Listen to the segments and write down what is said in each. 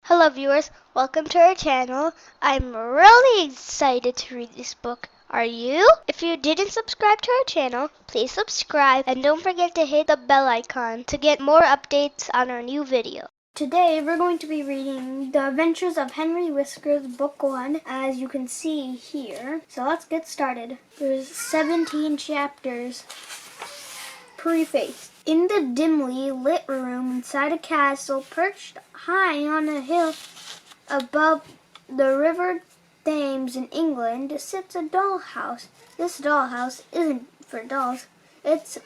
Hello viewers, welcome to our channel. I'm really excited to read this book. Are you? If you didn't subscribe to our channel, please subscribe and don't forget to hit the bell icon to get more updates on our new video. Today we're going to be reading The Adventures of Henry Whiskers, Book 1, as you can see here. So let's get started. There's 17 chapters. Preface. In the dimly lit room inside a castle perched high on a hill above the River Thames in England sits a dollhouse. This dollhouse isn't for dolls. It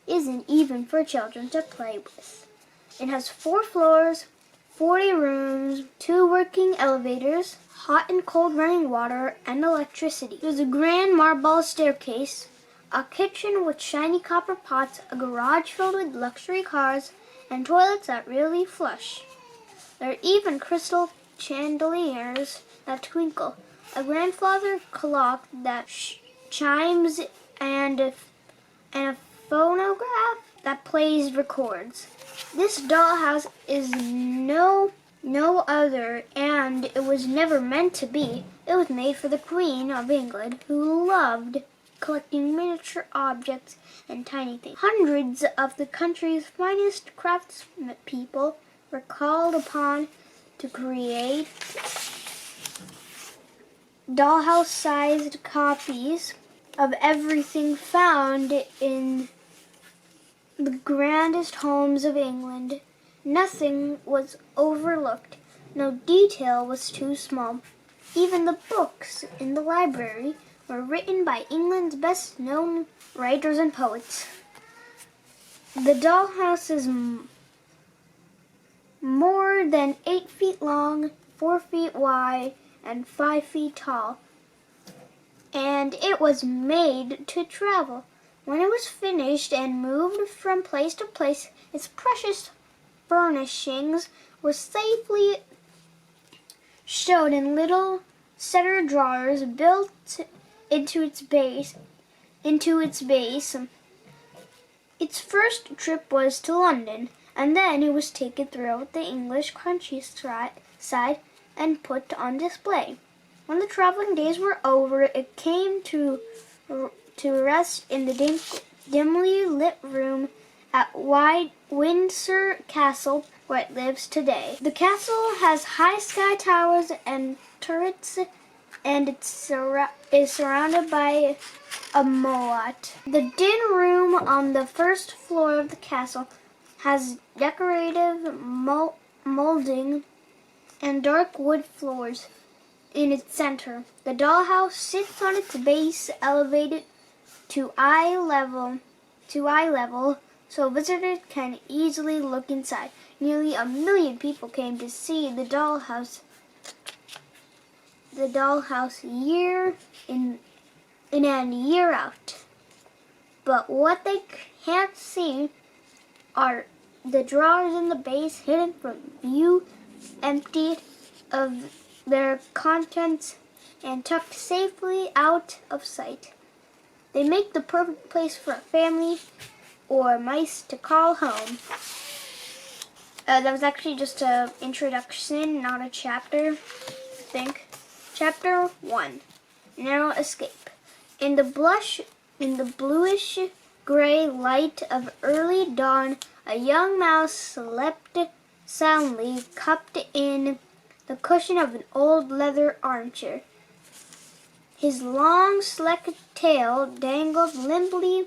isn't even for children to play with. It has 4 floors, 40 rooms, 2 working elevators, hot and cold running water, and electricity. There's a grand marble staircase, a kitchen with shiny copper pots, a garage filled with luxury cars, and toilets that really flush. There are even crystal chandeliers that twinkle, a grandfather clock that chimes, and a phonograph that plays records. This dollhouse is no other, and it was never meant to be. It was made for the Queen of England, who loved collecting miniature objects and tiny things. Hundreds of the country's finest craftspeople were called upon to create dollhouse-sized copies of everything found in the grandest homes of England. Nothing was overlooked. No detail was too small. Even the books in the library were written by England's best-known writers and poets. The dollhouse is more than 8 feet long, 4 feet wide, and 5 feet tall, and it was made to travel. When it was finished and moved from place to place, its precious furnishings were safely stowed in little cedar drawers built into its base. Its first trip was to London, and then it was taken throughout the English countryside and put on display. When the traveling days were over, it came to rest in the dimly lit room at Windsor Castle, where it lives today. The castle has high sky towers and turrets, and it is surrounded by a moat. The din room on the first floor of the castle has decorative molding and dark wood floors in its center. The dollhouse sits on its base, elevated to eye level, so visitors can easily look inside. Nearly 1 million people came to see the dollhouse year in and year out. But what they can't see are the drawers in the base, hidden from view, emptied of their contents and tucked safely out of sight. They make the perfect place for a family or mice to call home. That was actually just an introduction, not a chapter, I think. Chapter 1, Narrow Escape. In the bluish gray light of early dawn, a young mouse slept soundly, cupped in the cushion of an old leather armchair. His long, sleek tail dangled limply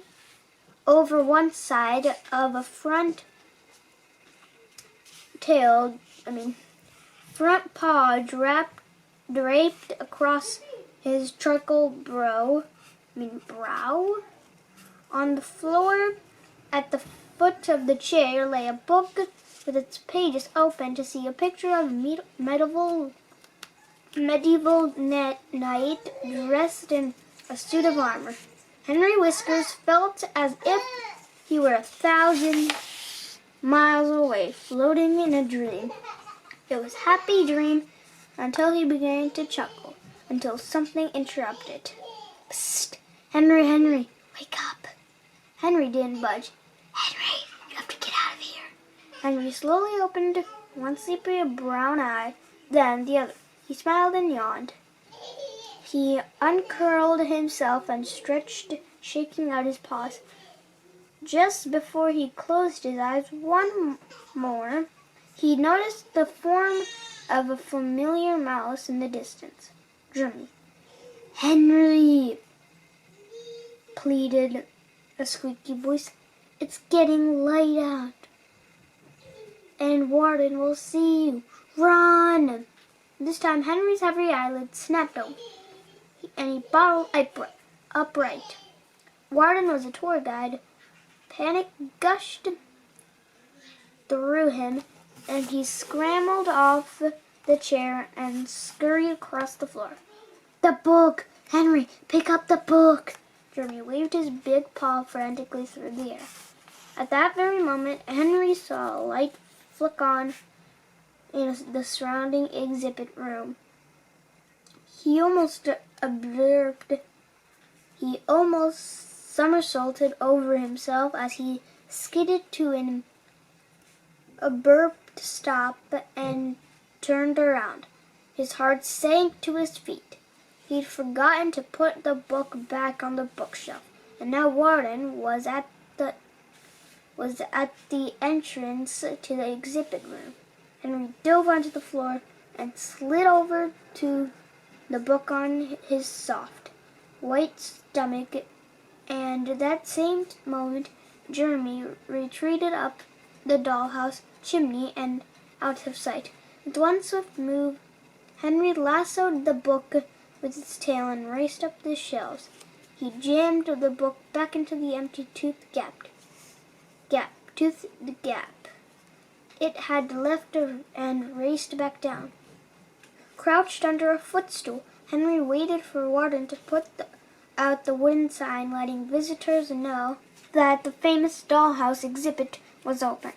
over one side of a front paw draped across his charcoal brow. On the floor at the foot of the chair lay a book with its pages open to see a picture of a medieval knight dressed in a suit of armor. Henry Whiskers felt as if he were 1,000 miles away, floating in a dream. It was a happy dream until he began to chuckle, until something interrupted. Psst! Henry, wake up! Henry didn't budge. Henry, you have to get out of here. Henry slowly opened one sleepy brown eye, then the other. He smiled and yawned. He uncurled himself and stretched, shaking out his paws. Just before he closed his eyes one more, he noticed the form of a familiar mouse in the distance. Jeremy. "Henry!" pleaded a squeaky voice. "It's getting light out, and Warden will see you. Run!" This time Henry's heavy eyelids snapped open, and he bottled upright. Warden was a tour guide. Panic gushed through him, and he scrambled off the chair and scurried across the floor. "The book! Henry, pick up the book!" Jeremy waved his big paw frantically through the air. At that very moment, Henry saw a light flick on in the surrounding exhibit room. He almost somersaulted over himself as he skidded to an abrupt stop and turned around. His heart sank to his feet. He'd forgotten to put the book back on the bookshelf, and now Warden was at the entrance to the exhibit room. Henry dove onto the floor and slid over to the book on his soft, white stomach, and at that same moment Jeremy retreated up the dollhouse chimney and out of sight. With one swift move, Henry lassoed the book with its tail and raced up the shelves. He jammed the book back into the empty toothed gap it had left and raced back down. Crouched under a footstool, Henry waited for Warden to put out the wooden sign letting visitors know that the famous dollhouse exhibit was open.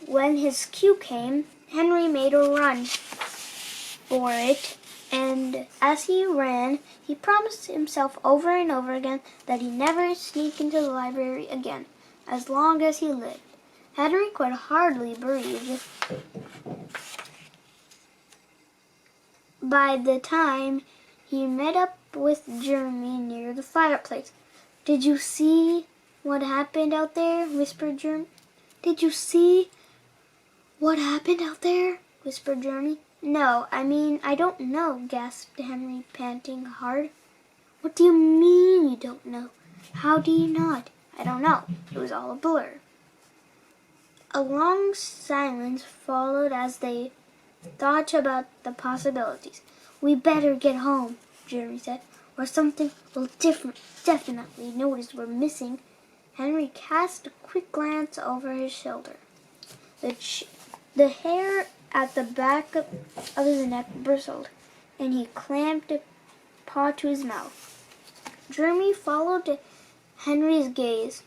When his cue came, Henry made a run for it, and as he ran, he promised himself over and over again that he'd never sneak into the library again, as long as he lived. Henry could hardly breathe by the time he met up with Jeremy near the fireplace. "Did you see what happened out there?" whispered Jeremy. "Did you see what happened out there?" whispered Jeremy. "No, I don't know," gasped Henry, panting hard. "What do you mean you don't know? How do you not?" "I don't know. It was all a blur." A long silence followed as they thought about the possibilities. "We better get home," Jeremy said, "or something will definitely notice we're missing." Henry cast a quick glance over his shoulder. The hair at the back of his neck bristled, and he clamped a paw to his mouth. Jeremy followed Henry's gaze.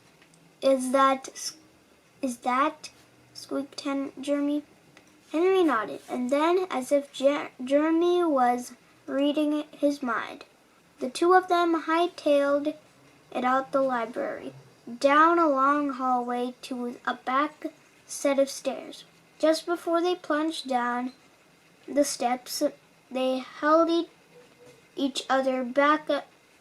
Is that?" squeaked Jeremy. Henry nodded, and then, as if Jeremy was reading his mind, the two of them hightailed it out the library, down a long hallway to a back set of stairs. Just before they plunged down the steps, they held each other back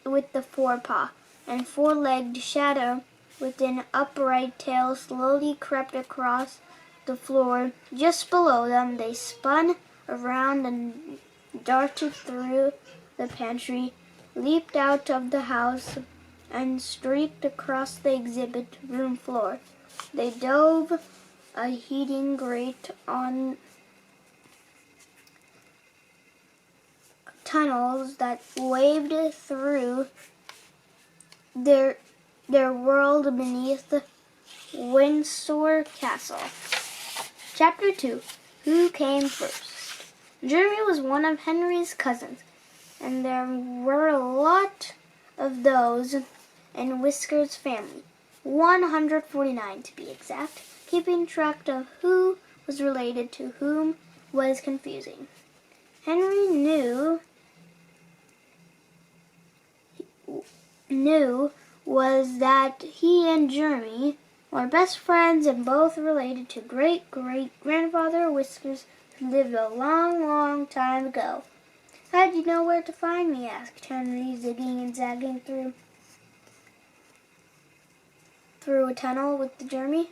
with the forepaw, and four-legged shadow with an upright tail slowly crept across the floor. Just below them, they spun around and darted through the pantry, leaped out of the house, and streaked across the exhibit room floor. They dove a heating grate on tunnels that waved through their world beneath Windsor Castle. Chapter 2. Who Came First? Jeremy was one of Henry's cousins, and there were a lot of those in Whiskers' family. 149 to be exact. Keeping track of who was related to whom was confusing. Henry knew was that he and Jeremy were best friends and both related to great-great-grandfather Whiskers, who lived a long, long time ago. How did you know where to find me? Asked Henry, zigging and zagging through a tunnel with the Jeremy.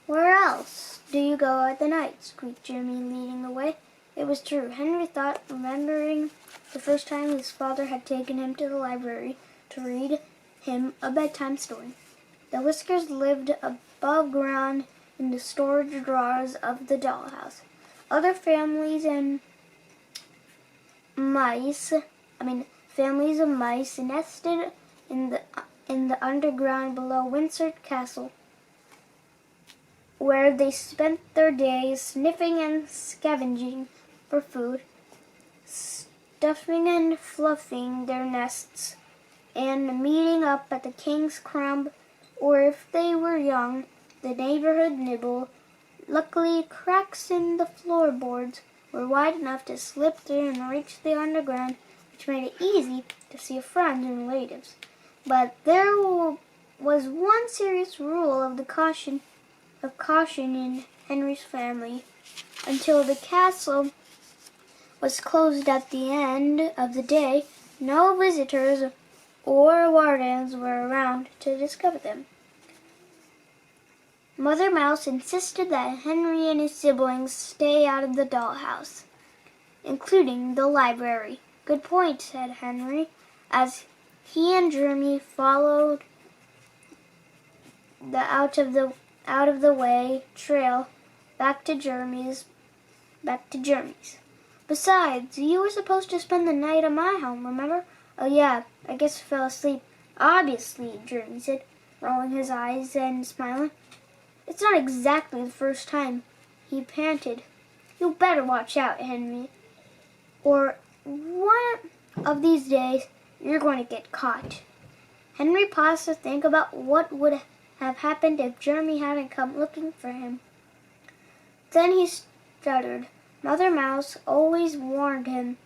Where else do you go at the night? Squeaked Jeremy, leading the way. It was true. Henry thought, remembering the first time his father had taken him to the library to read him a bedtime story. The Whiskers lived above ground in the storage drawers of the dollhouse. Other families of mice nested in the underground below Windsor Castle, where they spent their days sniffing and scavenging for food, stuffing and fluffing their nests, and meeting up at the King's Crumb, or if they were young, the neighborhood nibble. Luckily, cracks in the floorboards were wide enough to slip through and reach the underground, which made it easy to see friends and relatives. But there was one serious rule of caution in Henry's family. Until the castle was closed at the end of the day, no visitors or wardens were around to discover them. Mother Mouse insisted that Henry and his siblings stay out of the dollhouse, including the library. Good point, said Henry, as he and Jeremy followed the out of the way trail back to Jeremy's. Besides, you were supposed to spend the night at my home, remember? Oh yeah, I guess I fell asleep. Obviously, Jeremy said, rolling his eyes and smiling. It's not exactly the first time, he panted. You better watch out, Henry, or one of these days you're going to get caught. Henry paused to think about what would have happened if Jeremy hadn't come looking for him. Then he stuttered. Mother Mouse always warned him,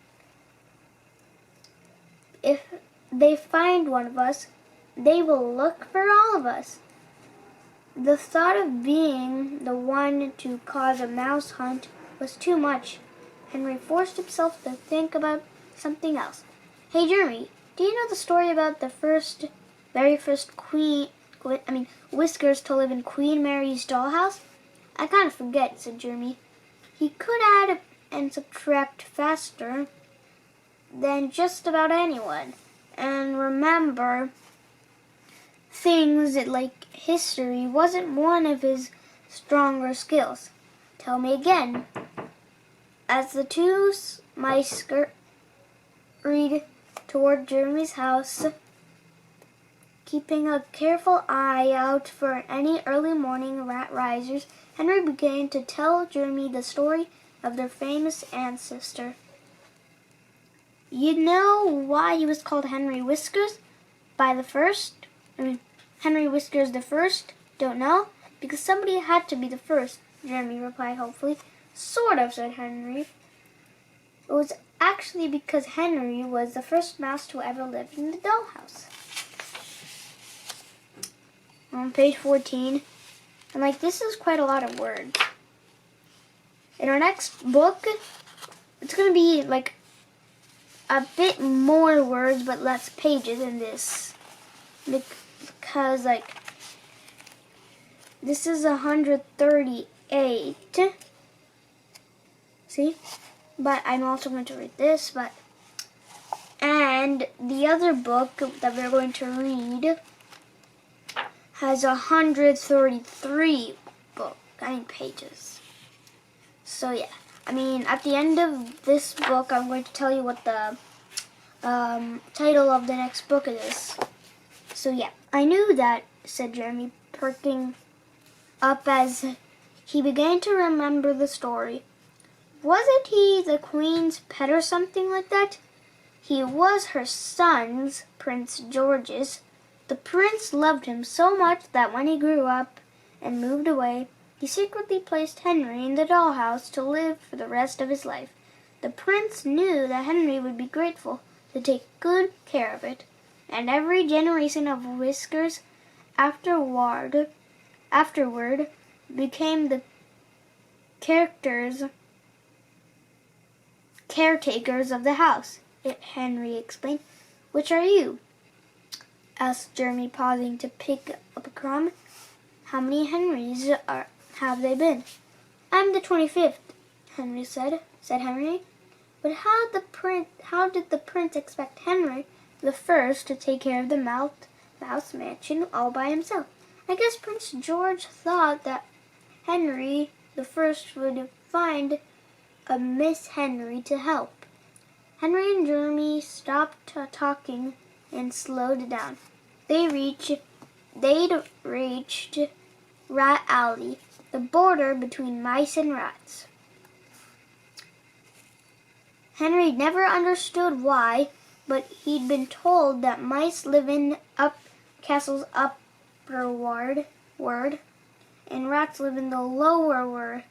if they find one of us, they will look for all of us. The thought of being the one to cause a mouse hunt was too much. Henry forced himself to think about something else. Hey, Jeremy, do you know the story about the very first Whiskers to live in Queen Mary's dollhouse? I kind of forget, said Jeremy. He could add and subtract faster than just about anyone, and remember things like history wasn't one of his stronger skills. Tell me again. As the two mice scurried toward Jeremy's house, keeping a careful eye out for any early morning rat risers, Henry began to tell Jeremy the story of their famous ancestor. You know why he was called Henry Whiskers? Henry Whiskers the first? Don't know? Because somebody had to be the first, Jeremy replied hopefully. Sort of, said Henry. It was actually because Henry was the first mouse to ever live in the dollhouse. On page 14, and this is quite a lot of words. In our next book, it's going to be a bit more words but less pages in this, because this is 138. See? But I'm also going to read this, and the other book that we're going to read has 133 pages. So yeah, at the end of this book, I'm going to tell you what the title of the next book is. So yeah, I knew that, said Jeremy, perking up as he began to remember the story. Wasn't he the Queen's pet or something like that? He was her son's, Prince George's. The prince loved him so much that when he grew up and moved away, he secretly placed Henry in the dollhouse to live for the rest of his life. The prince knew that Henry would be grateful to take good care of it, and every generation of Whiskers afterward afterward became the caretakers of the house. Henry explained. Which are you? Asked Jeremy, pausing to pick up a crumb. How many Henrys have they been? I'm the 25th, Henry said Henry. But how did the prince expect Henry the First to take care of the mouse mansion all by himself? I guess Prince George thought that Henry the First would find a Miss Henry to help. Henry and Jeremy stopped talking and slowed down. They'd reached Rat Alley, the border between mice and rats. Henry never understood why, but he'd been told that mice live in castle's upper ward, and rats live in the lower ward.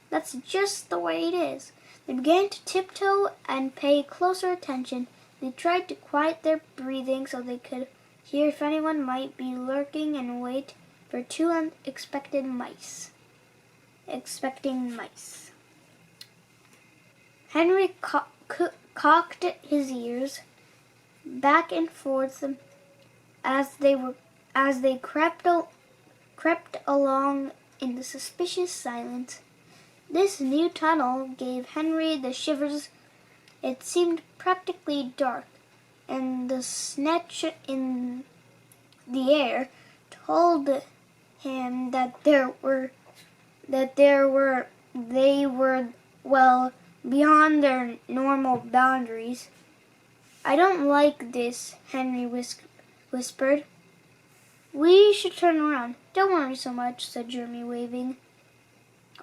That's just the way it is. They began to tiptoe and pay closer attention. They tried to quiet their breathing so they could hear if anyone might be lurking and wait for two unexpected mice. Henry cocked his ears back and forth as they crept along in the suspicious silence. This new tunnel gave Henry the shivers. It seemed practically dark, and the stench in the air told him that they were well beyond their normal boundaries. I don't like this, Henry whispered. We should turn around. Don't worry so much, said Jeremy, waving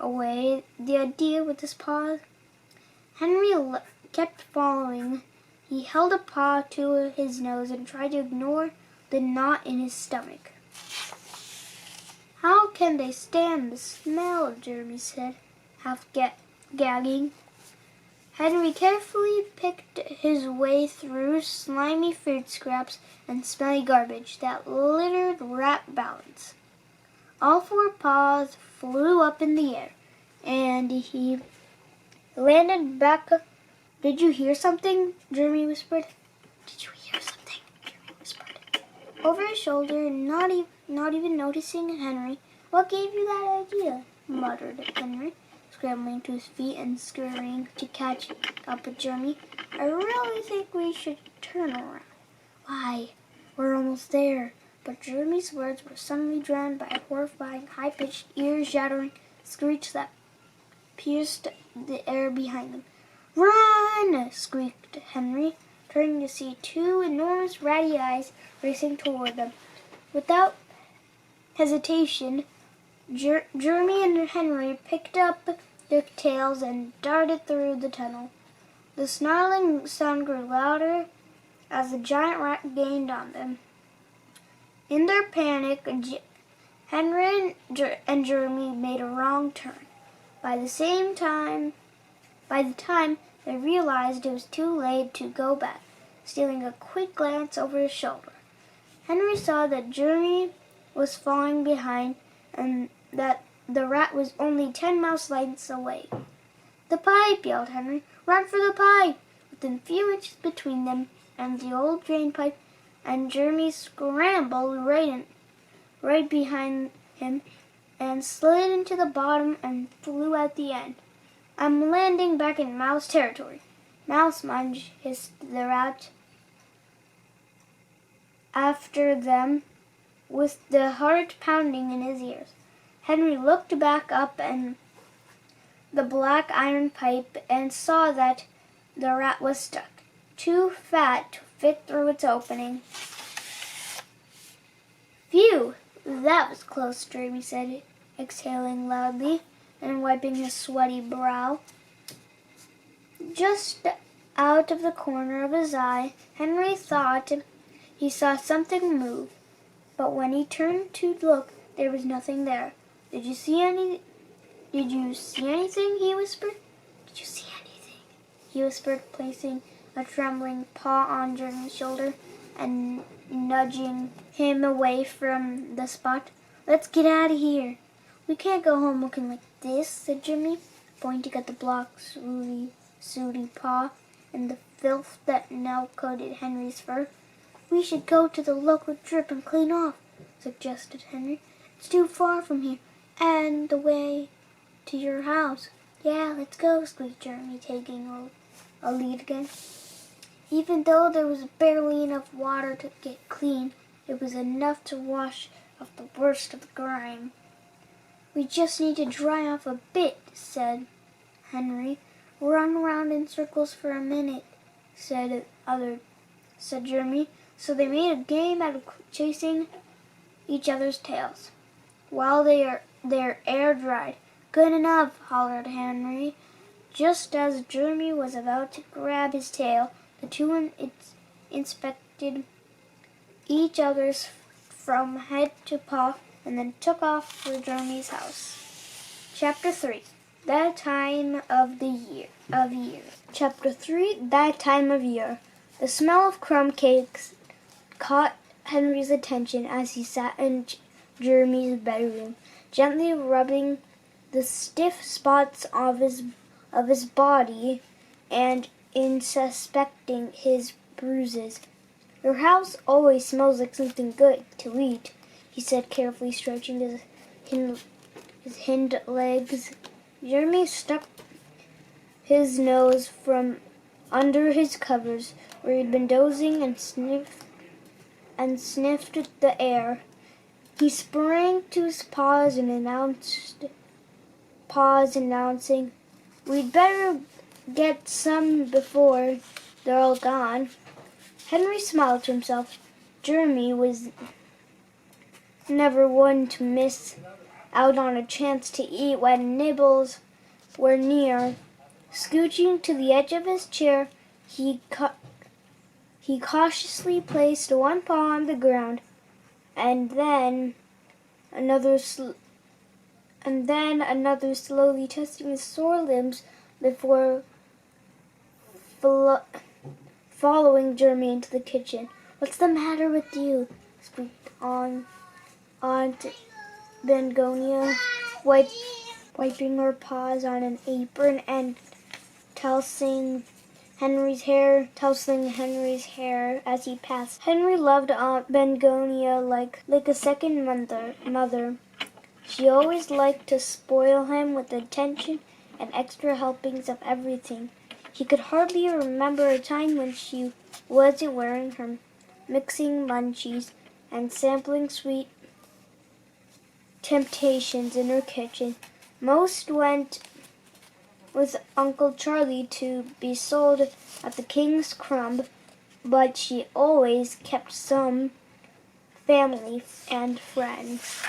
away the idea with his paws. Henry kept following. He held a paw to his nose and tried to ignore the knot in his stomach. How can they stand the smell? Jeremy said, half gagging. Henry carefully picked his way through slimy food scraps and smelly garbage that littered rat balance. All four paws flew up in the air, and he landed back. Did you hear something? Jeremy whispered. Did you hear something? Jeremy whispered. Over his shoulder, not even noticing Henry. What gave you that idea? Muttered Henry, scrambling to his feet and scurrying to catch up with Jeremy. I really think we should turn around. Why? We're almost there. But Jeremy's words were suddenly drowned by a horrifying, high-pitched, ear-shattering screech that pierced the air behind them. Run! Squeaked Henry, turning to see two enormous ratty eyes racing toward them. Without hesitation, Jeremy and Henry picked up their tails and darted through the tunnel. The snarling sound grew louder as the giant rat gained on them. In their panic, Henry and Jeremy made a wrong turn. By the time they realized it was too late to go back, stealing a quick glance over his shoulder, Henry saw that Jeremy was falling behind and that the rat was only 10 mouse lengths away. The pipe, yelled Henry. Run for the pipe! Within few inches between them and the old drain pipe, and Jeremy scrambled right behind him and slid into the bottom and flew out the end. I'm landing back in mouse territory. Mouse Munch, hissed the rat after them with the heart pounding in his ears. Henry looked back up and the black iron pipe and saw that the rat was stuck, too fat to fit through its opening. Phew, that was close, Jeremy said, exhaling loudly and wiping his sweaty brow. Just out of the corner of his eye, Henry thought he saw something move, but when he turned to look, there was nothing there. Did you see anything? He whispered. Did you see anything? He whispered, placing a trembling paw on Jeremy's shoulder and nudging him away from the spot. Let's get out of here. We can't go home looking like this, said Jimmy, pointing at the block sooty paw and the filth that now coated Henry's fur. We should go to the local drip and clean off, suggested Henry. It's too far from here and the way to your house. Yeah, let's go, squeaked Jeremy, taking a lead again. Even though there was barely enough water to get clean, it was enough to wash off the worst of the grime. We just need to dry off a bit, said Henry. Run around in circles for a minute, said Jeremy. So they made a game out of chasing each other's tails while their air dried. Good enough, hollered Henry. Just as Jeremy was about to grab his tail, the two inspected each other's from head to paw and then took off for Jeremy's house. Chapter 3. That time of year. Chapter 3. That time of year. The smell of crumb cakes caught Henry's attention as he sat in Jeremy's bedroom, gently rubbing the stiff spots of his body and inspecting his bruises. Your house always smells like something good to eat, he said, carefully stretching his hind legs. Jeremy stuck his nose from under his covers, where he'd been dozing, and sniffed the air. He sprang to his paws, announcing, "We'd better get some before they're all gone." Henry smiled to himself. Jeremy was never one to miss out on a chance to eat when nibbles were near. Scooching to the edge of his chair, he cautiously placed one paw on the ground, and then another slowly testing his sore limbs before following Jeremy into the kitchen. "What's the matter with you?" squeaked Aunt Bengonia, wiping her paws on an apron and tousling Henry's hair as he passed. Henry loved Aunt Bengonia like a second mother. She always liked to spoil him with attention and extra helpings of everything. He could hardly remember a time when she wasn't wearing her mixing munchies and sampling sweet temptations in her kitchen. Most went with Uncle Charlie to be sold at the King's Crumb, but she always kept some family and friends.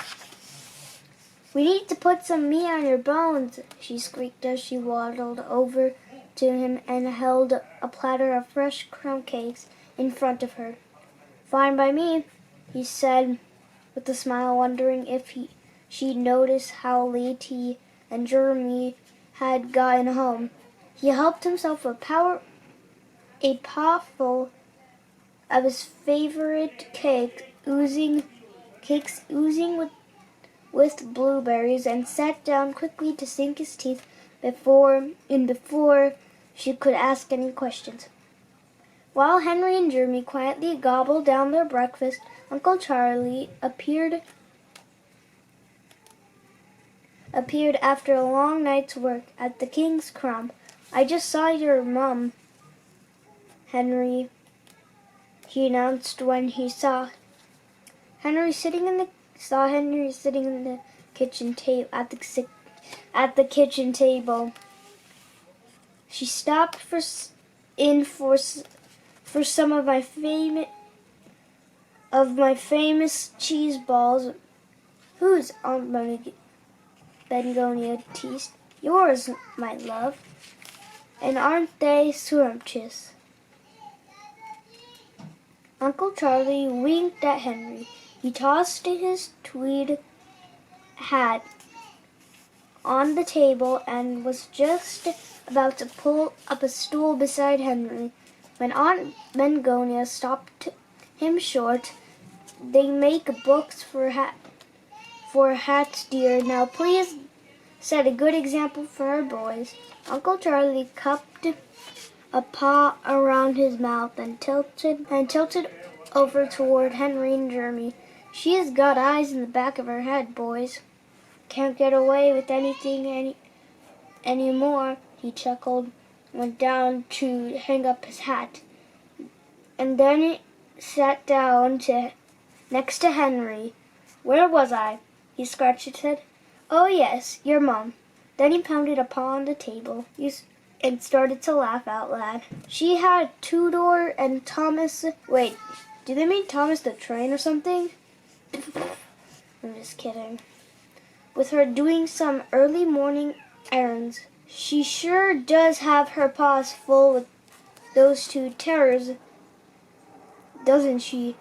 "We need to put some meat on your bones," she squeaked as she waddled over to him and held a platter of fresh crumb cakes in front of her. "Fine by me," he said with a smile, wondering if she'd noticed how late he and Jeremy had gotten home. He helped himself a pawful of his favorite cakes oozing with blueberries, and sat down quickly to sink his teeth before she could ask any questions. While Henry and Jeremy quietly gobbled down their breakfast, Uncle Charlie appeared after a long night's work at the King's Crumb. "I just saw your mum, Henry," he announced when he saw Henry sitting in the kitchen table. "She stopped for some of my famous cheese balls." "Whose?" Aunt Bengonia teased. "Yours, my love. And aren't they scrumptious?" Uncle Charlie winked at Henry. He tossed his tweed hat on the table and was just about to pull up a stool beside Henry when Aunt Bengonia stopped him short. "They make books for for hats, dear. Now please set a good example for our boys." Uncle Charlie cupped a paw around his mouth and tilted over toward Henry and Jeremy. "She's got eyes in the back of her head, boys. Can't get away with anything any more," he chuckled, went down to hang up his hat, and then he sat down next to Henry. "Where was I?" He scratched his head. "Oh yes, your mom." Then he pounded a paw on the table and started to laugh out loud. "She had Tudor and Thomas." Wait, do they mean Thomas the Train or something? I'm just kidding. "With her doing some early morning errands. She sure does have her paws full with those two terrors, doesn't she?"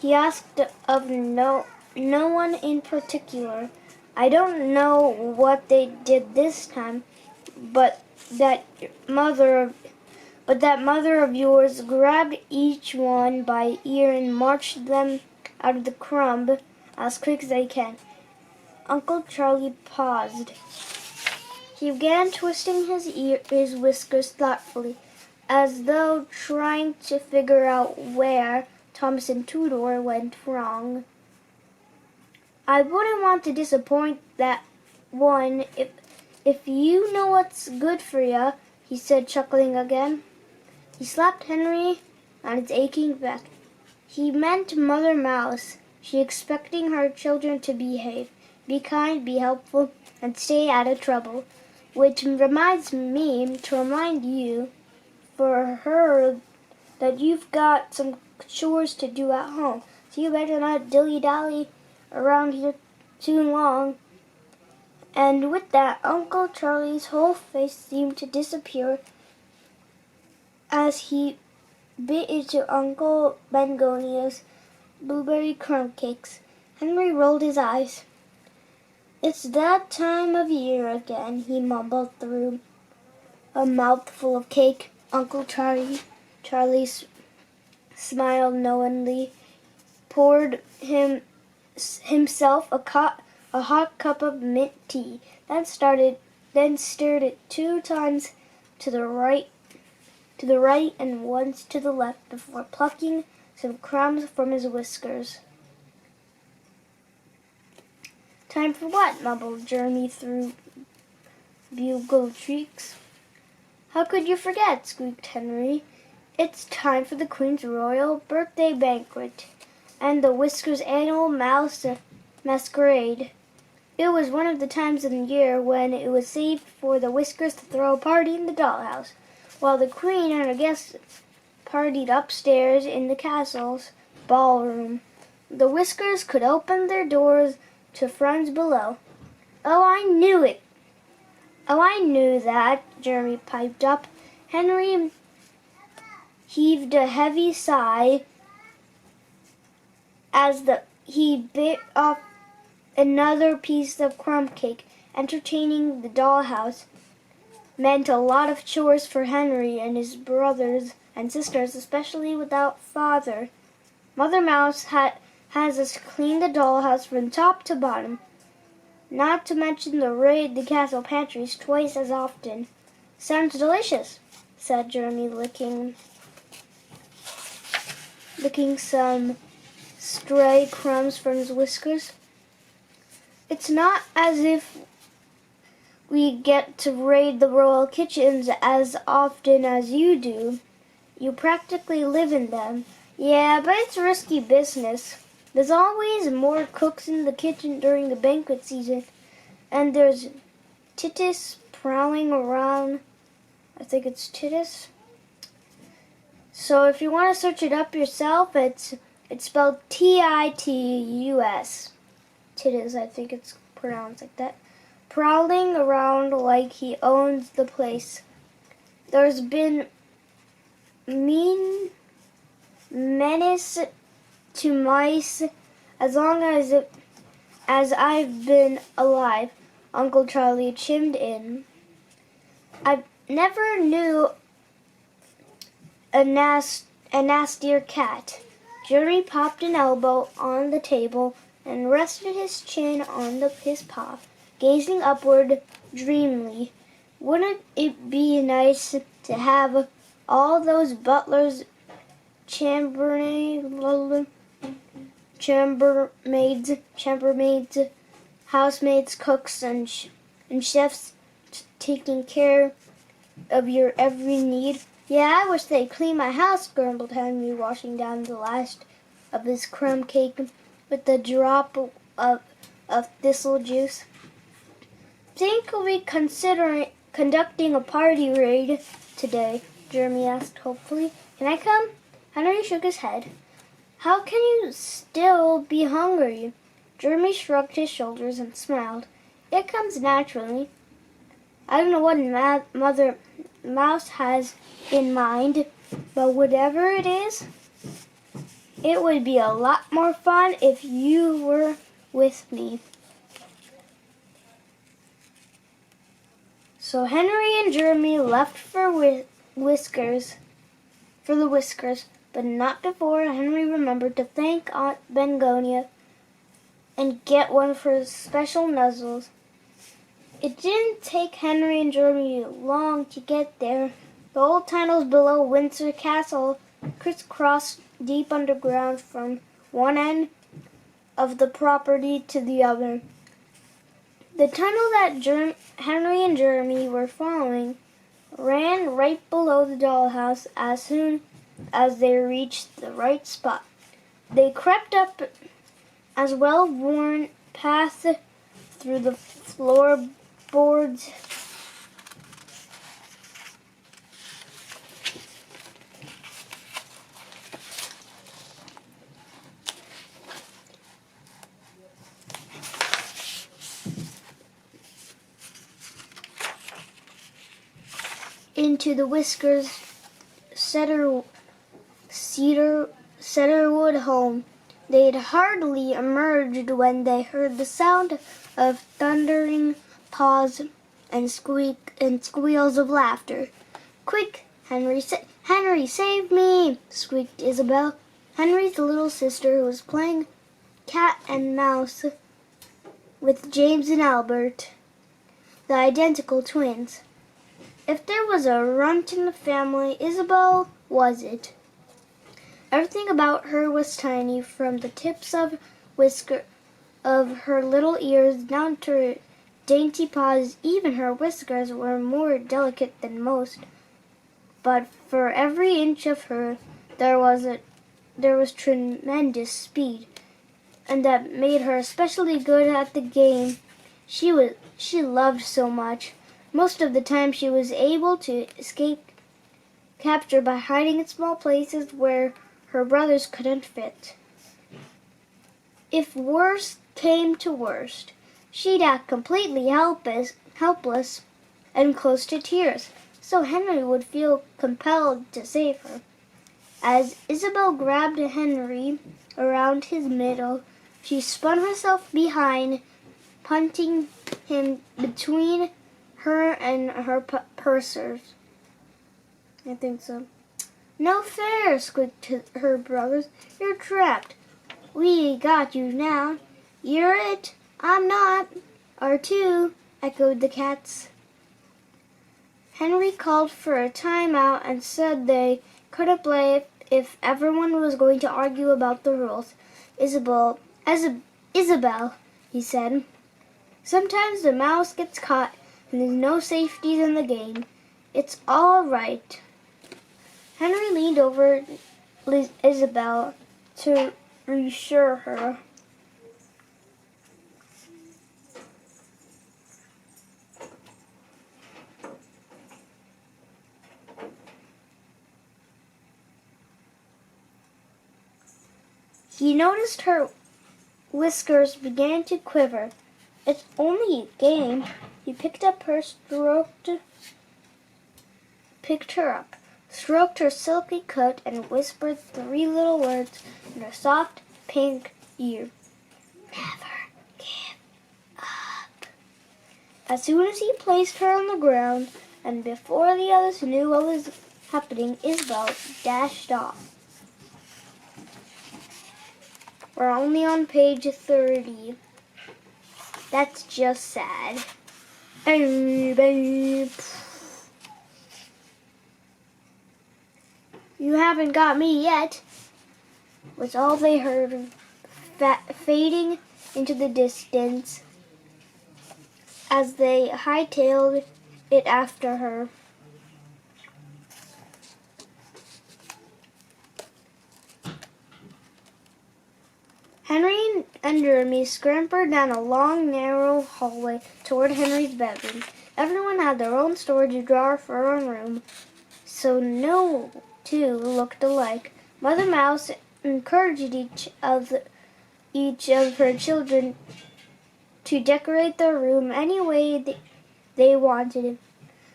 He asked of no one in particular. "I don't know what they did this time, but that mother of yours grabbed each one by ear and marched them out of the crumb as quick as they can." Uncle Charlie paused. He began twisting his whiskers thoughtfully, as though trying to figure out where Thomas and Tudor went wrong. "I wouldn't want to disappoint that one if you know what's good for ya," he said, chuckling again. He slapped Henry on his aching back. He meant Mother Mouse. She expecting her children to behave, be kind, be helpful, and stay out of trouble. Which reminds me to remind you, for her, that you've got some chores to do at home. So you better not dilly-dally around here too long. And with that, Uncle Charlie's whole face seemed to disappear as he bit into Uncle Bengonia's blueberry crumb cakes. Henry rolled his eyes. "It's that time of year again," he mumbled through a mouthful of cake. Uncle Charlie smiled knowingly, poured himself a hot cup of mint tea, then stirred it 2 times to the right and once to the left before plucking some crumbs from his whiskers. "Time for what?" mumbled Jeremy through bugle shrieks. "How could you forget?" squeaked Henry. "It's time for the Queen's royal birthday banquet and the Whiskers' annual mouse masquerade." It was one of the times in the year when it was safe for the Whiskers to throw a party in the dollhouse, while the Queen and her guests partied upstairs in the castle's ballroom. The Whiskers could open their doors to friends below. "Oh, I knew it! Oh, I knew that," Jeremy piped up. Henry heaved a heavy sigh as he bit off another piece of crumb cake. Entertaining the dollhouse meant a lot of chores for Henry and his brothers and sisters, especially without Father. Mother Mouse has us clean the dollhouse from top to bottom, not to mention raid the castle pantries twice as often. "Sounds delicious," said Jeremy, licking some stray crumbs from his whiskers. "It's not as if we get to raid the royal kitchens as often as you do. You practically live in them." "Yeah, but it's risky business. There's always more cooks in the kitchen during the banquet season, and there's Titus prowling around." I think it's Titus. So if you want to search it up yourself, it's spelled Titus. Titus, I think it's pronounced like that. Prowling around like he owns the place. There's been menace to mice as long as I've been alive, Uncle Charlie chimed in. "I never knew a nastier cat." Jeremy popped an elbow on the table and rested his chin on his paw, gazing upward dreamily. Wouldn't it be nice to have all those butlers, chambermaids, housemaids, cooks, and chefs taking care of your every need? Yeah, I wish they'd clean my house, grumbled Henry, washing down the last of his crumb cake with a drop of thistle juice. Think we considering conducting a party raid today? Jeremy asked hopefully. Can I come? Henry shook his head. How can you still be hungry? Jeremy shrugged his shoulders and smiled. It comes naturally. I don't know what Mother Mouse has in mind, but whatever it is, it would be a lot more fun if you were with me. So Henry and Jeremy left for Whiskers, but not before Henry remembered to thank Aunt Begonia and get one of her special nuzzles. It didn't take Henry and Jeremy long to get there. The old tunnels below Windsor Castle crisscrossed deep underground from one end of the property to the other. The tunnel that Henry and Jeremy were following ran right below the dollhouse. As soon as they reached the right spot, they crept up a well-worn path through the floorboards into the Whiskers cedarwood home. They had hardly emerged when they heard the sound of thundering paws and squeals of laughter. Quick, Henry, save me! Squeaked Isabel, Henry's little sister, who was playing cat and mouse with James and Albert, the identical twins. If there was a runt in the family, Isabel was it. Everything about her was tiny, from the tips of her little ears down to her dainty paws. Even her whiskers were more delicate than most. But for every inch of her, there was tremendous speed, and that made her especially good at the game she loved so much. Most of the time she was able to escape capture by hiding in small places where her brothers couldn't fit. If worst came to worst, she'd act completely helpless and close to tears, so Henry would feel compelled to save her. As Isabel grabbed Henry around his middle, she spun herself behind, punting him between her and her pursers. I think so. No fair, squeaked her brothers. You're trapped. We got you now. You're it. I'm not. R2, echoed the cats. Henry called for a timeout and said they couldn't play if everyone was going to argue about the rules. Isabel, he said, sometimes the mouse gets caught and there's no safeties in the game. It's all right. Henry leaned over Isabel to reassure her. He noticed her whiskers began to quiver. It's only a game. He picked her up, stroked her silky coat, and whispered 3 little words in her soft pink ear. Never give up. As soon as he placed her on the ground, and before the others knew what was happening, Isabel dashed off. We're only on page 30. That's just sad. Hey, babe. You haven't got me yet, was all they heard, fading into the distance as they hightailed it after her. Henry and Jeremy scampered down a long, narrow hallway toward Henry's bedroom. Everyone had their own storage drawer for a room, so no two looked alike. Mother Mouse encouraged each of her children to decorate their room any way they wanted it.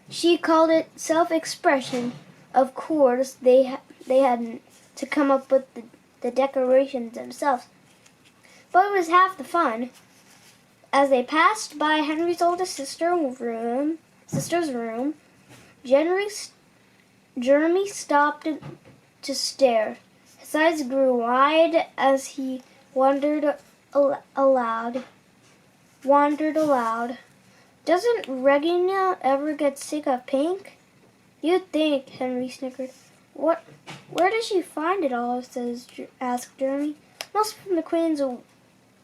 She called it self-expression. Of course, they had to come up with the decorations themselves. But it was half the fun. As they passed by Henry's oldest sister's room, Jeremy stopped to stare. His eyes grew wide as he wondered aloud. Doesn't Regina ever get sick of pink? You'd think, Henry snickered. Where does she find it all? Asked Jeremy. Must from the Queen's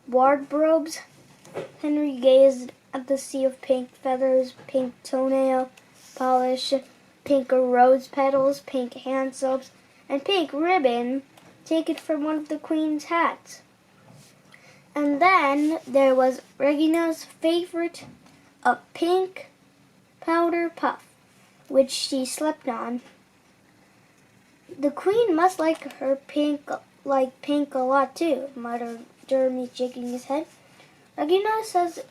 wardrobes. Henry gazed at the sea of pink feathers, pink toenail polish, pink rose petals, pink hand soaps, and pink ribbon taken from one of the Queen's hats. And then there was Regina's favorite, a pink powder puff, which she slept on. The Queen must like her pink a lot too, muttered Jeremy, shaking his head. Regina says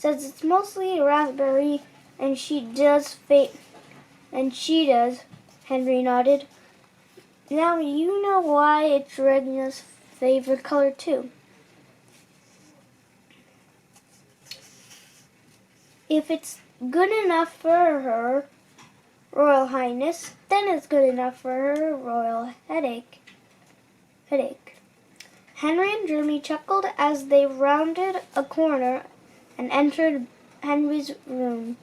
it's mostly raspberry, and she does. Henry nodded. Now you know why it's Regina's favorite color too. If it's good enough for her Royal Highness, then it's good enough for her Royal Headache. Henry and Jeremy chuckled as they rounded a corner and entered Henry's room.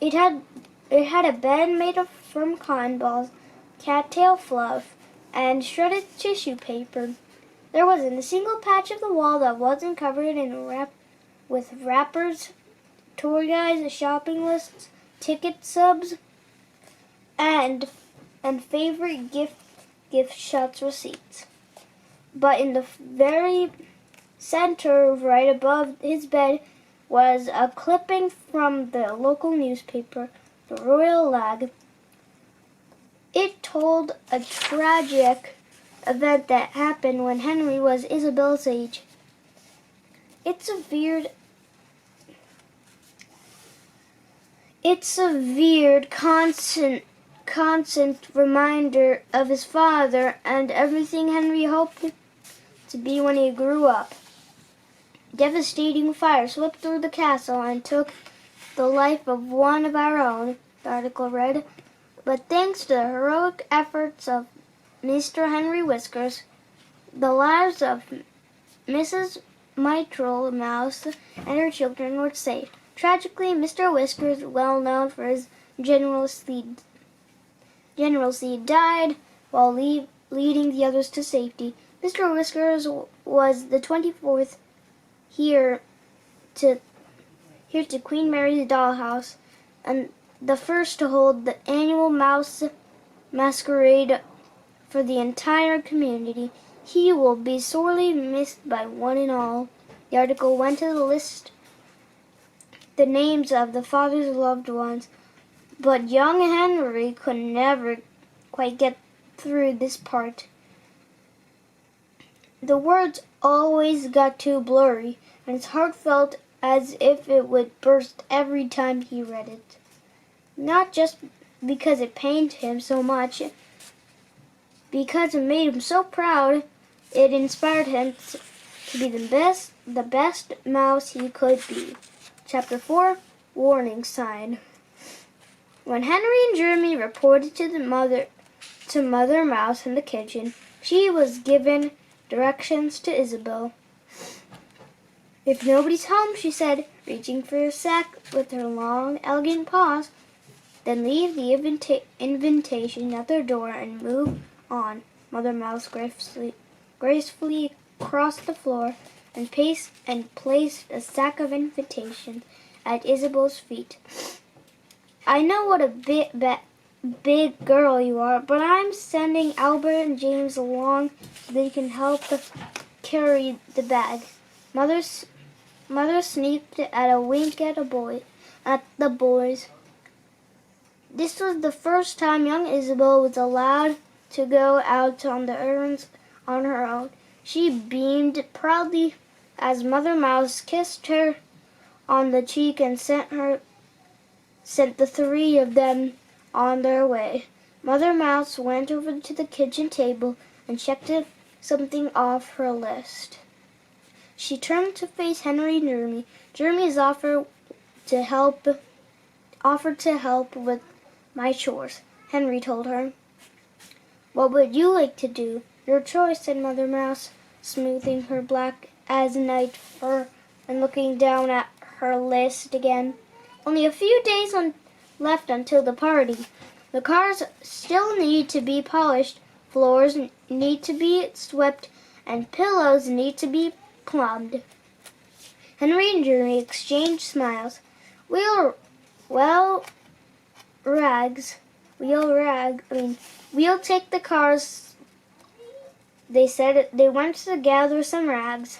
It had a bed made from cotton balls, cattail fluff, and shredded tissue paper. There wasn't a single patch of the wall that wasn't covered with wrappers, tour guides, shopping lists, ticket stubs, and favorite gift shots receipts. But in the very center, right above his bed, was a clipping from the local newspaper, the Royal Lag. It told a tragic event that happened when Henry was Isabel's age. It's a weird, constant reminder of his father and everything Henry hoped to be when he grew up. Devastating fire swept through the castle and took the life of one of our own, the article read. But thanks to the heroic efforts of Mr. Henry Whiskers, the lives of Mrs. Mitral Mouse and her children were saved. Tragically, Mr. Whiskers, well known for his generosity, died while leading the others to safety. Mr. Whiskers was the 24th here to Queen Mary's dollhouse, and the first to hold the annual mouse masquerade for the entire community. He will be sorely missed by one and all. The article went to list the names of the father's loved ones, but young Henry could never quite get through this part. The words always got too blurry, and his heart felt as if it would burst every time he read it. Not just because it pained him so much, because it made him so proud. It inspired him to be the best mouse he could be. Chapter 4, Warning Sign. When Henry and Jeremy reported to Mother Mouse in the kitchen, She was given directions to Isabel. "If nobody's home," she said, reaching for her sack with her long, elegant paws, "then leave the invitation at their door and move on." Mother Mouse gracefully crossed the floor and placed a sack of invitations at Isabel's feet. "I know what a big girl you are, but I'm sending Albert and James along so they can help carry the bag." Mother sneaked at a wink at the boys. This was the first time young Isabel was allowed to go out on the errands on her own. She beamed proudly as Mother Mouse kissed her on the cheek and sent the three of them on their way. Mother Mouse went over to the kitchen table and checked something off her list. She turned to face Henry and Jeremy. Jeremy's offered to help with my chores, Henry told her. "What would you like to do?" "Your choice," said Mother Mouse, smoothing her black as night fur and looking down at her list again. "Only a few days left until the party. The cars still need to be polished, floors need to be swept, and pillows need to be plumbed." Henry and Jeremy exchanged smiles. We'll take the cars," they said. They went to gather some rags.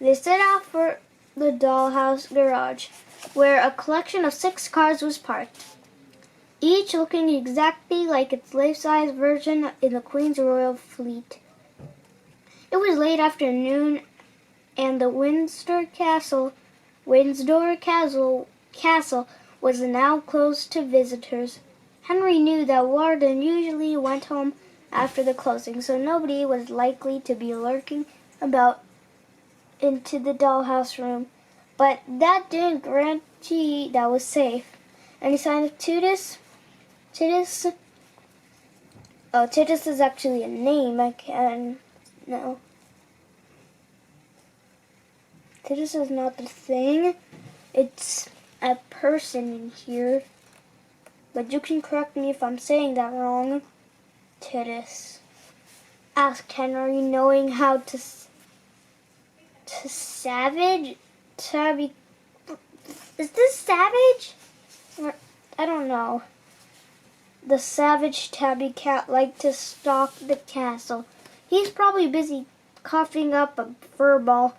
They set off for the dollhouse garage, where a collection of 6 cars was parked, each looking exactly like its life-size version in the Queen's Royal Fleet. It was late afternoon, and the Windsor Castle was now closed to visitors. Henry knew that Warden usually went home after the closing, so nobody was likely to be lurking about into the dollhouse room. But that didn't guarantee that was safe. Any sign of Titus? Titus is actually a name. No. Titus is not the thing. It's a person in here. But you can correct me if I'm saying that wrong. Titus, asked Henry, knowing how to savage? Tabby. Is this savage? I don't know. The savage tabby cat liked to stalk the castle. He's probably busy coughing up a fur ball.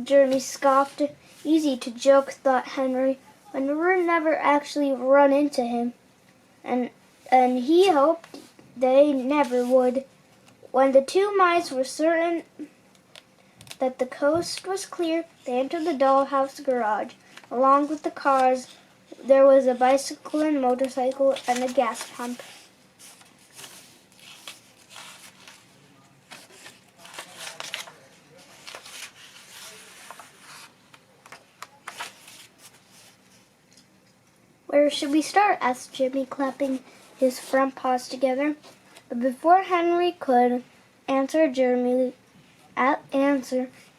Jeremy scoffed. Easy to joke, thought Henry, but we'll never actually run into him. And he hoped they never would. When the 2 mice were certain that the coast was clear, they entered the dollhouse garage. Along with the cars, there was a bicycle and motorcycle and a gas pump. "Where should we start?" asked Jimmy, clapping his front paws together. But before Henry could answer, Jeremy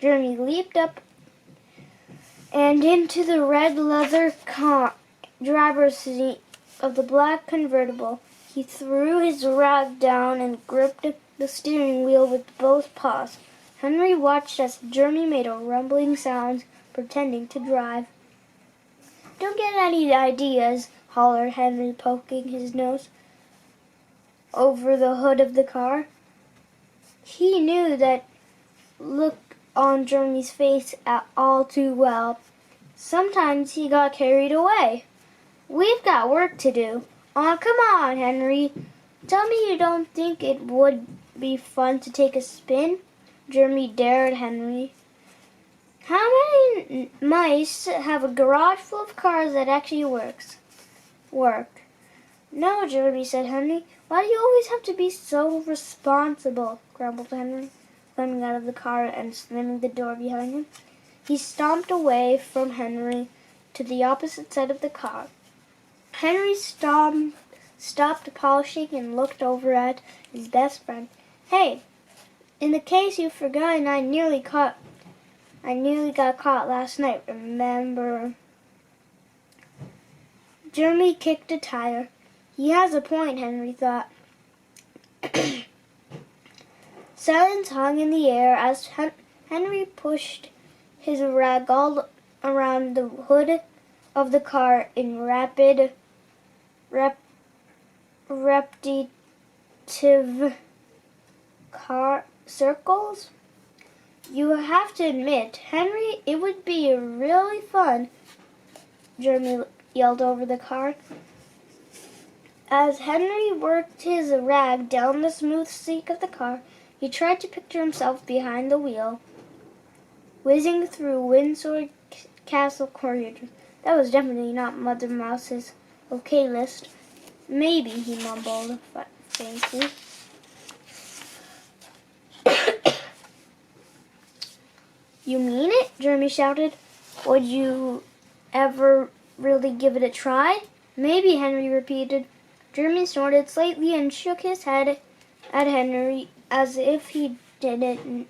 leaped up and into the red leather driver's seat of the black convertible. He threw his rag down and gripped the steering wheel with both paws. Henry watched as Jeremy made a rumbling sound, pretending to drive. "Don't get any ideas," hollered Henry, poking his nose over the hood of the car. He knew that look on Jeremy's face all too well. Sometimes he got carried away. "We've got work to do." "Aw, come on, Henry. Tell me you don't think it would be fun to take a spin?" Jeremy dared Henry. "How many mice have a garage full of cars that actually work?" "No, Jeremy," said Henry. "Why do you always have to be so responsible?" grumbled Henry, climbing out of the car and slamming the door behind him. He stomped away from Henry to the opposite side of the car. Henry stopped polishing and looked over at his best friend. Hey, in the case you've forgotten, I nearly got caught last night, remember? Jeremy kicked a tire. He has a point, Henry thought. Silence hung in the air as Henry pushed his rag all around the hood of the car in repetitive car circles. You have to admit, Henry, it would be really fun, Jeremy yelled over the car. As Henry worked his rag down the smooth seat of the car, he tried to picture himself behind the wheel, whizzing through Windsor Castle corridors. That was definitely not Mother Mouse's okay list. Maybe, he mumbled faintly. You mean it? Jeremy shouted. Would you ever really give it a try? Maybe, Henry repeated. Jeremy snorted slightly and shook his head at Henry as if he didn't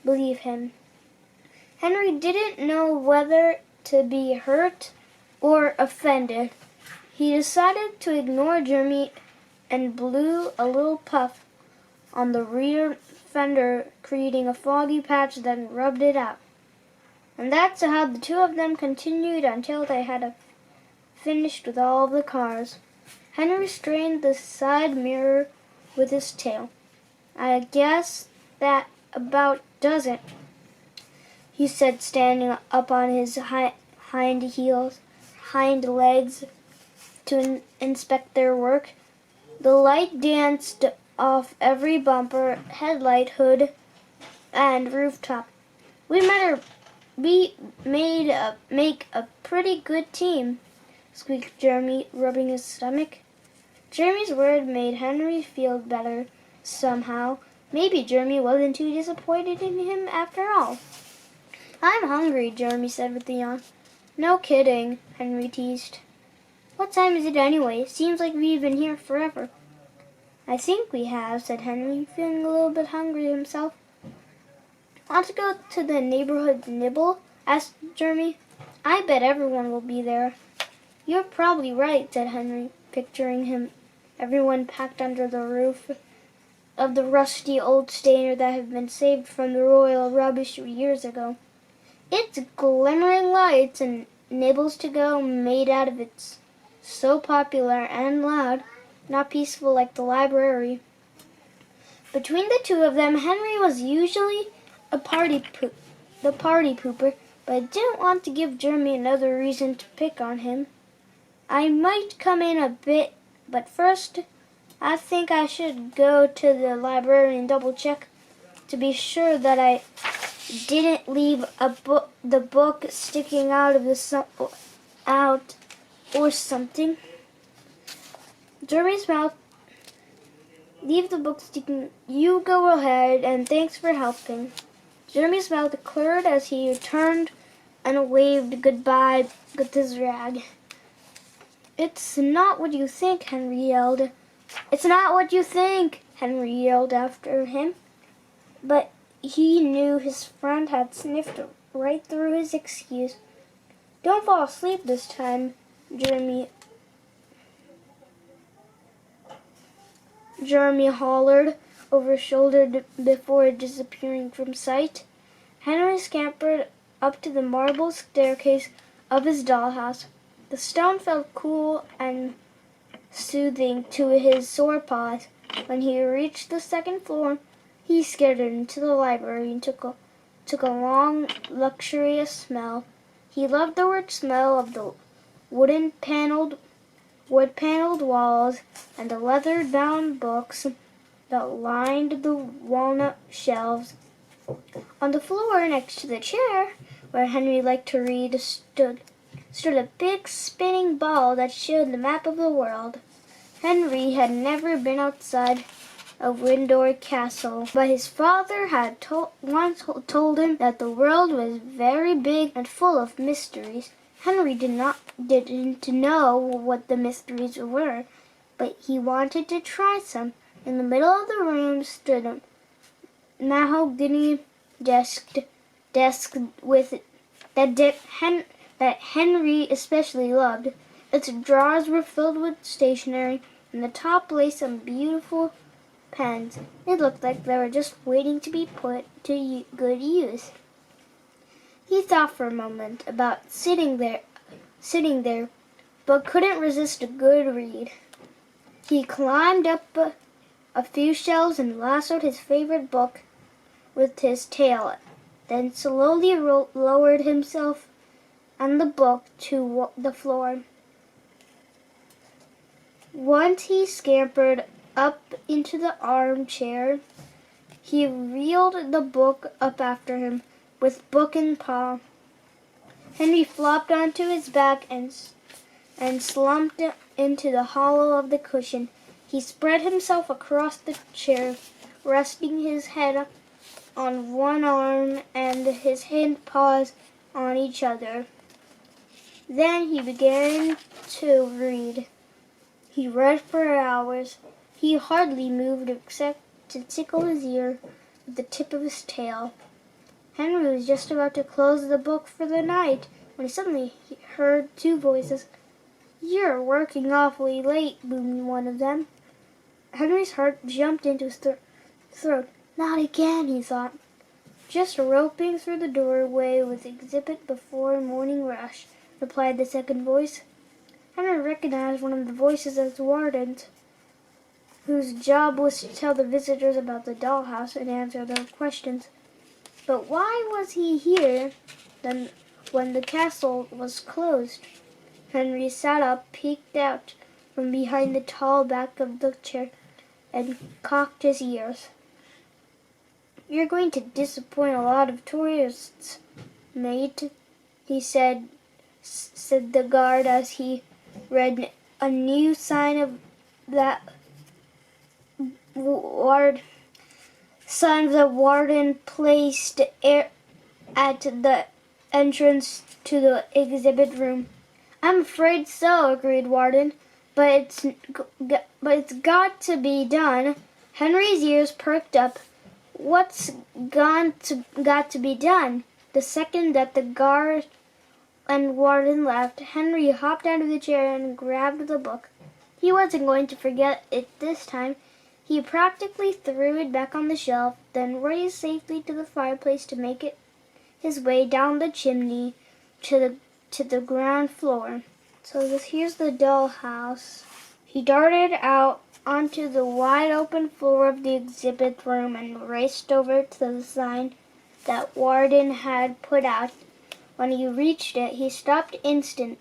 believe him. Henry didn't know whether to be hurt or offended. He decided to ignore Jeremy and blew a little puff on the rear fender, creating a foggy patch, then rubbed it out. And that's how the two of them continued until they had finished with all of the cars. Henry strained the side mirror with his tail. I guess that about does it, he said, standing up on his hind legs to inspect their work. The light danced off every bumper, headlight, hood, and rooftop. We make a pretty good team, squeaked Jeremy, rubbing his stomach. Jeremy's word made Henry feel better somehow. Maybe Jeremy wasn't too disappointed in him after all. I'm hungry, Jeremy said with a yawn. No kidding, Henry teased. What time is it anyway? Seems like we've been here forever. I think we have, said Henry, feeling a little bit hungry himself. Want to go to the neighborhood nibble? Asked Jeremy. I bet everyone will be there. You're probably right, said Henry, picturing everyone packed under the roof of the rusty old stainer that had been saved from the royal rubbish years ago. It's glimmering lights and nibbles to go made out of it. So popular and loud, not peaceful like the library. Between the two of them, Henry was usually the party pooper, but I didn't want to give Jeremy another reason to pick on him. I might come in a bit, but first, I think I should go to the library and double check to be sure that I didn't leave the book sticking out of out or something. Jeremy's mouth. Leave the book sticking. You go ahead, and thanks for helping. Jeremy's mouth cleared as he turned and waved goodbye with his rag. It's not what you think, Henry yelled. It's not what you think, Henry yelled after him. But he knew his friend had sniffed right through his excuse. Don't fall asleep this time, Jeremy hollered over his shoulder before disappearing from sight. Henry scampered up to the marble staircase of his dollhouse. The stone felt cool and soothing to his sore paws. When he reached the second floor, he scattered into the library and took a long, luxurious smell. He loved the rich smell of the wood-paneled walls and the leather-bound books that lined the walnut shelves. On the floor next to the chair where Henry liked to read stood a big spinning ball that showed the map of the world. Henry had never been outside of Windsor Castle, but his father had once told him that the world was very big and full of mysteries. Henry didn't know what the mysteries were, but he wanted to try some. In the middle of the room stood a mahogany desk with that Henry especially loved. Its drawers were filled with stationery, and the top lay some beautiful pens. It looked like they were just waiting to be put to good use. He thought for a moment about sitting there, but couldn't resist a good read. He climbed up a few shelves and lassoed his favorite book with his tail, then slowly lowered himself and the book to the floor. Once he scampered up into the armchair. He reeled the book up after him, with book in paw. Henry flopped onto his back and slumped into the hollow of the cushion. He spread himself across the chair, resting his head on one arm and his hind paws on each other. Then he began to read. He read for hours. He hardly moved except to tickle his ear with the tip of his tail. Henry was just about to close the book for the night when he suddenly heard two voices. "You're working awfully late," boomed one of them. Henry's heart jumped into his throat. Not again, he thought. "Just roping through the doorway with exhibit before morning rush," replied the second voice. Henry recognized one of the voices as Warden's, whose job was to tell the visitors about the dollhouse and answer their questions. But why was he here then when the castle was closed? Henry sat up, peeked out from behind the tall back of the chair, and cocked his ears. "You're going to disappoint a lot of tourists, mate," he said the guard as he read a new sign of that Warden placed at the entrance to the exhibit room. "I'm afraid so," agreed Warden, but it's got to be done." Henry's ears perked up. "What's got to be done?" The second that the guard and Warden left, Henry hopped out of the chair and grabbed the book. He wasn't going to forget it this time. He practically threw it back on the shelf, then raised safely to the fireplace to make it his way down the chimney to the ground floor. So here's the dollhouse. He darted out onto the wide open floor of the exhibit room and raced over to the sign that Warden had put out. When he reached it, he stopped instinctively.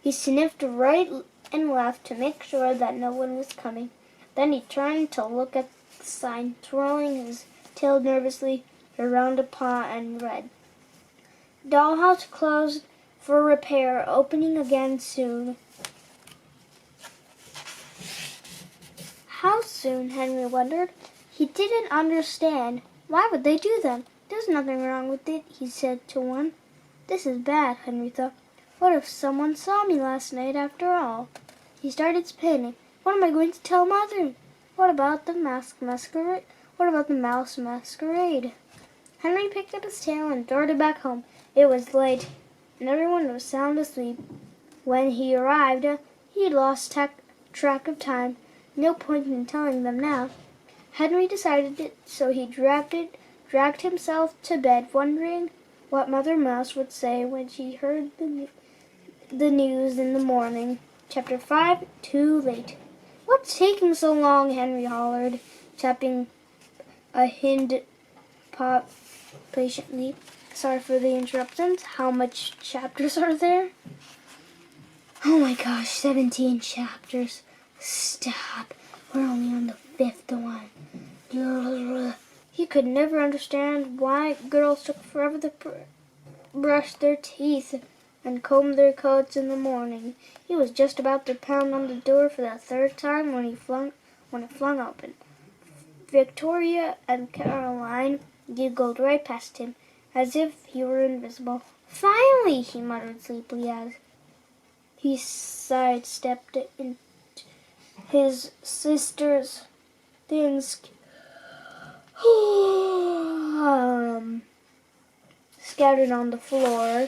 He sniffed right and left to make sure that no one was coming. Then he turned to look at the sign, twirling his tail nervously around a paw, and read, "Dollhouse closed for repair, opening again soon." How soon, Henry wondered. He didn't understand. Why would they do that? "There's nothing wrong with it," he said to one. "This is bad," Henry thought. "What if someone saw me last night after all?" He started spinning. "What am I going to tell Mother? What about the masquerade? What about the mouse masquerade?" Henry picked up his tail and darted back home. It was late, and everyone was sound asleep. When he arrived, he'd lost track of time. No point in telling them now. Henry decided it, so he dragged himself to bed, wondering what Mother Mouse would say when she heard the news in the morning. Chapter 5, Too Late. "What's taking so long?" Henry hollered, tapping a hind paw patiently. "Sorry for the interruptions. How much chapters are there?" "Oh my gosh, 17 chapters. Stop. We're only on the 5th one." He could never understand why girls took forever to brush their teeth and comb their coats in the morning. He was just about to pound on the door for the 3rd time when it flung open. Victoria and Caroline giggled right past him, as if he were invisible. "Finally!" he muttered sleepily He sidestepped in his sister's things scattered on the floor.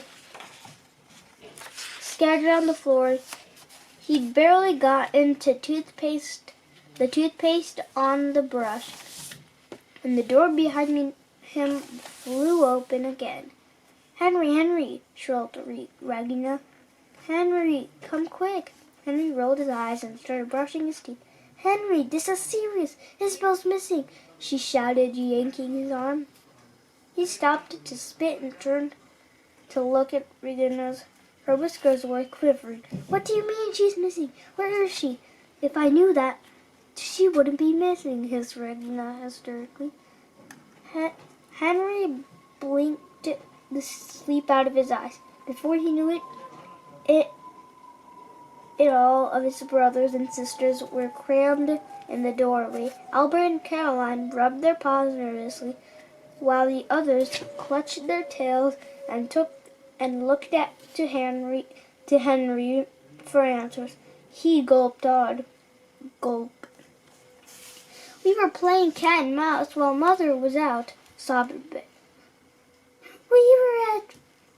He'd barely got into the toothpaste on the brush, and the door behind him flew open again. "Henry, Henry!" shrilled Regina. "Henry, come quick!" Henry rolled his eyes and started brushing his teeth. "Henry, this is serious! Isabel's missing!" she shouted, yanking his arm. He stopped to spit and turned to look at Regina's. Her whiskers were quivering. "What do you mean she's missing? Where is she? If I knew that, she wouldn't be missing," hissed Regina hysterically. Henry blinked the sleep out of his eyes. Before he knew it all of his brothers and sisters were crammed in the doorway. Albert and Caroline rubbed their paws nervously, while the others clutched their tails and looked to Henry for answers. He gulped hard. Gulp. "We were playing cat and mouse while Mother was out," sobbed Betty.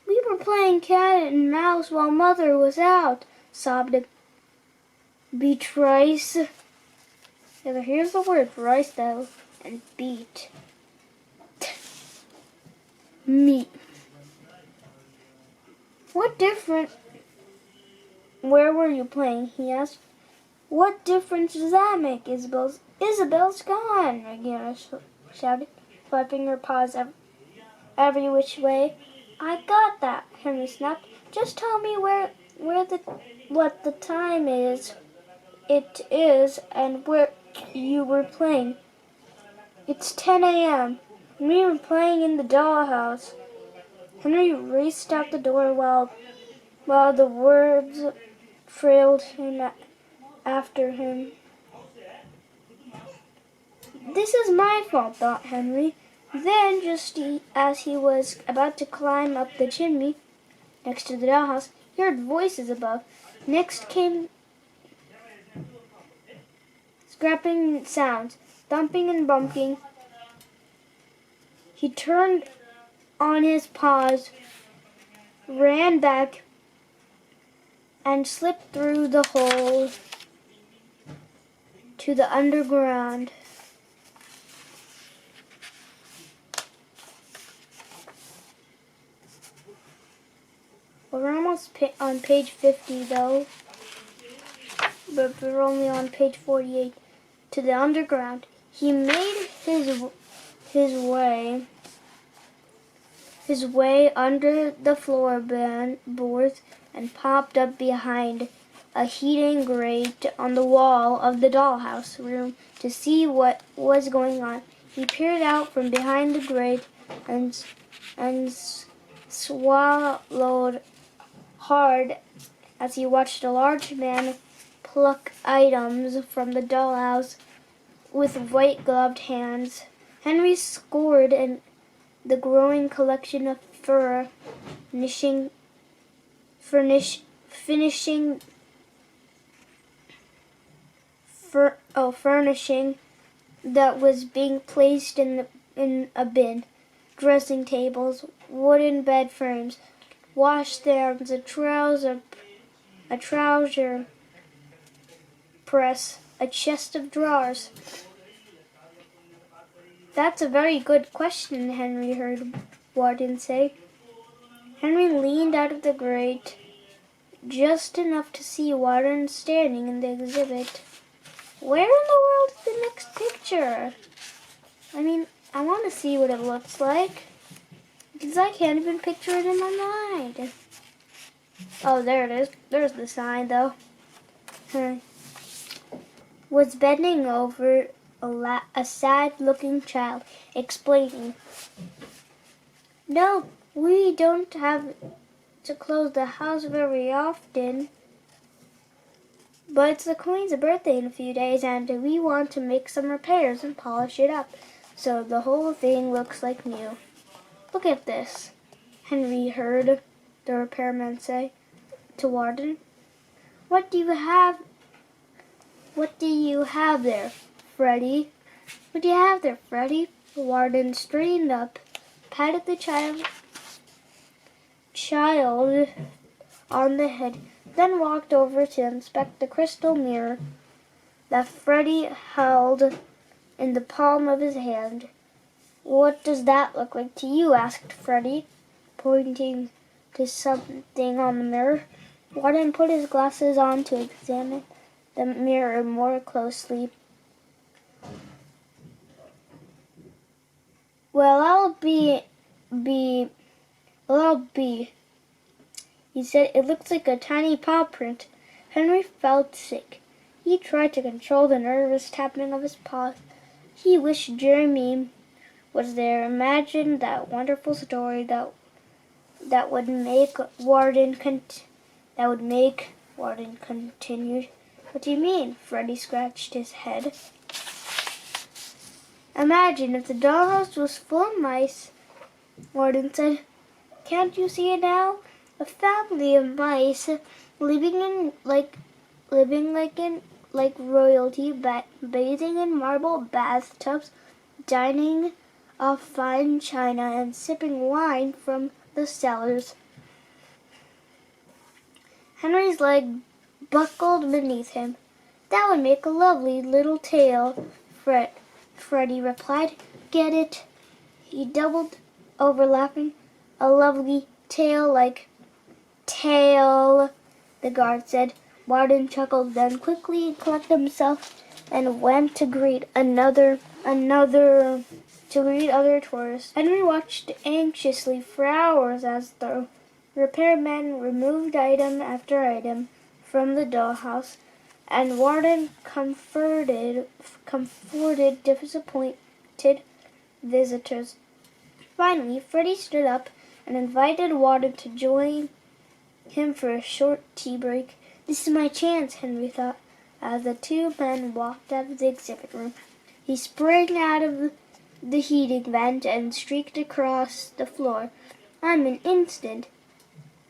We were playing cat and mouse while Mother was out," sobbed Beatrice. Yeah, here's the word rice though, and beat. Meat. Where were you playing? He asked. "What difference does that make? Isabel's gone," Regina shouted, flapping her paws every which way. "I got that," Henry snapped. "Just tell me what the time is. It is, and where you were playing." "It's 10 a.m. We were playing in the dollhouse." Henry raced out the door while the words trailed after him. "This is my fault," thought Henry. Then, just as he was about to climb up the chimney next to the dollhouse, he heard voices above. Next came scraping sounds, thumping and bumping. He turned on his paws, ran back, and slipped through the hole to the underground. We're almost on page 50 though, but we're only on page 48. To the underground. He made his way under the floorboards and popped up behind a heating grate on the wall of the dollhouse room to see what was going on. He peered out from behind the grate and swallowed hard as he watched a large man pluck items from the dollhouse with white-gloved hands. Henry scored in the growing collection of furnishing that was being placed in a bin. Dressing tables, wooden bed frames, washstands, a trouser press, a chest of drawers. "That's a very good question," Henry heard Warden say. Henry leaned out of the grate just enough to see Warden standing in the exhibit. "Where in the world is the next picture? I want to see what it looks like, because I can't even picture it in my mind." "Oh, there it is. There's the sign, though." Was bending over a sad-looking child, explaining, "No, we don't have to close the house very often, but it's the Queen's birthday in a few days, and we want to make some repairs and polish it up, so the whole thing looks like new. Look at this," Henry heard the repairman say to Warden. What do you have? What do you have there, Freddie? What do you have there, Freddie? Warden straightened up, patted the child on the head, then walked over to inspect the crystal mirror that Freddie held in the palm of his hand. What does that look like to you? Asked Freddie, pointing to something on the mirror. Warden put his glasses on to examine the mirror more closely. Well, I'll be, he said. It looks like a tiny paw print. Henry felt sick. He tried to control the nervous tapping of his paws. He wished Jeremy was there. Imagine that wonderful story that would make Warden continued. What do you mean? Freddie scratched his head. Imagine if the dollhouse was full of mice, Warden said. Can't you see it now? A family of mice living like royalty, bathing in marble bathtubs, dining off fine china, and sipping wine from the cellars. Henry's leg buckled beneath him. That would make a lovely little tale, Freddie replied. Get it? He doubled over laughing. A lovely tale like tail, the guard said. Warden chuckled, then quickly collected himself and went to greet other tourists. Henry watched anxiously for hours as the repairmen removed item after item from the dollhouse, and Warden comforted disappointed visitors. Finally, Freddie stood up and invited Warden to join him for a short tea break. This is my chance, Henry thought, as the two men walked out of the exhibit room. He sprang out of the heating vent and streaked across the floor. In an instant,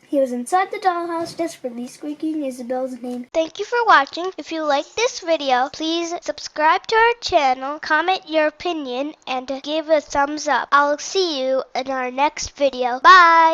he was inside the dollhouse, desperately squeaking Isabel's name. Thank you for watching. If you like this video, please subscribe to our channel, comment your opinion, and give a thumbs up. I'll see you in our next video. Bye!